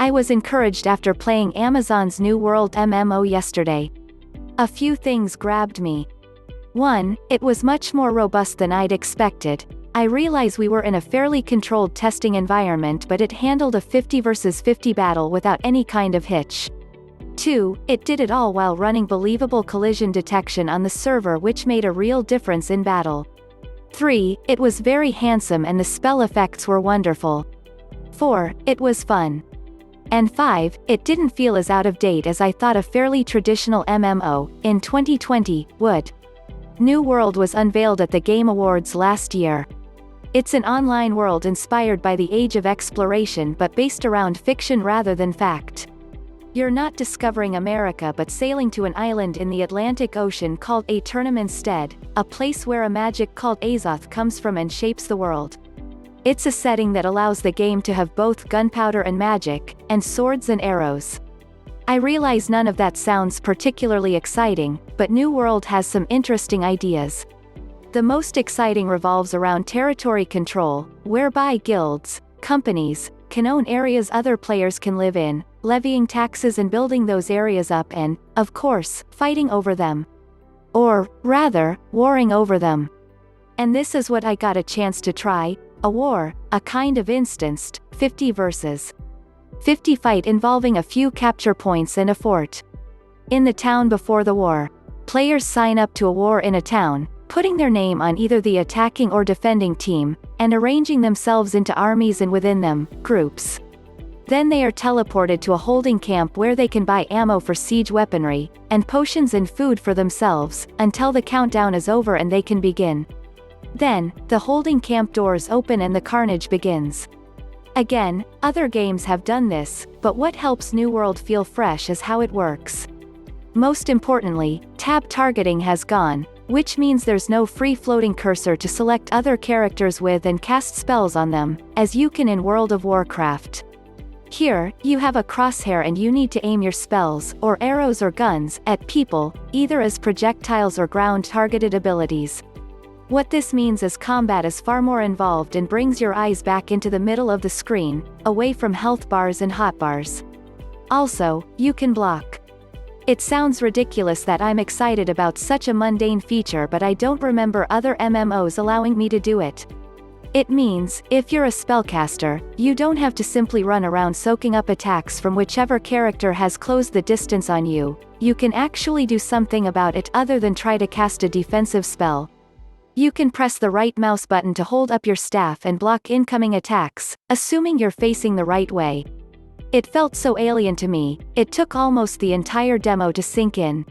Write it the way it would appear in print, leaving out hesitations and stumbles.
I was encouraged after playing Amazon's New World MMO yesterday. A few things grabbed me. 1. It was much more robust than I'd expected. I realize we were in a fairly controlled testing environment, but it handled a 50 versus 50 battle without any kind of hitch. 2. It did it all while running believable collision detection on the server, which made a real difference in battle. 3. It was very handsome and the spell effects were wonderful. 4. It was fun. And 5. It didn't feel as out of date as I thought a fairly traditional MMO, in 2020, would. New World was unveiled at the Game Awards last year. It's an online world inspired by the Age of Exploration but based around fiction rather than fact. You're not discovering America but sailing to an island in the Atlantic Ocean called Aeternum instead, a place where a magic called Azoth comes from and shapes the world. It's a setting that allows the game to have both gunpowder and magic, and swords and arrows. I realize none of that sounds particularly exciting, but New World has some interesting ideas. The most exciting revolves around territory control, whereby guilds, companies, can own areas other players can live in, levying taxes and building those areas up and, of course, fighting over them. Or, rather, warring over them. And this is what I got a chance to try, a war, a kind of instanced, 50 versus 50 fight involving a few capture points and a fort. In the town before the war, players sign up to a war in a town, putting their name on either the attacking or defending team, and arranging themselves into armies and within them, groups. Then they are teleported to a holding camp where they can buy ammo for siege weaponry, and potions and food for themselves, until the countdown is over and they can begin. Then, the holding camp doors open and the carnage begins. Again, other games have done this, but what helps New World feel fresh is how it works. Most importantly, tab targeting has gone, which means there's no free-floating cursor to select other characters with and cast spells on them, as you can in World of Warcraft. Here, you have a crosshair and you need to aim your spells, or arrows or guns, at people, either as projectiles or ground-targeted abilities. What this means is combat is far more involved and brings your eyes back into the middle of the screen, away from health bars and hotbars. Also, you can block. It sounds ridiculous that I'm excited about such a mundane feature, but I don't remember other MMOs allowing me to do it. It means, if you're a spellcaster, you don't have to simply run around soaking up attacks from whichever character has closed the distance on you. You can actually do something about it other than try to cast a defensive spell. You can press the right mouse button to hold up your staff and block incoming attacks, assuming you're facing the right way. It felt so alien to me, it took almost the entire demo to sink in.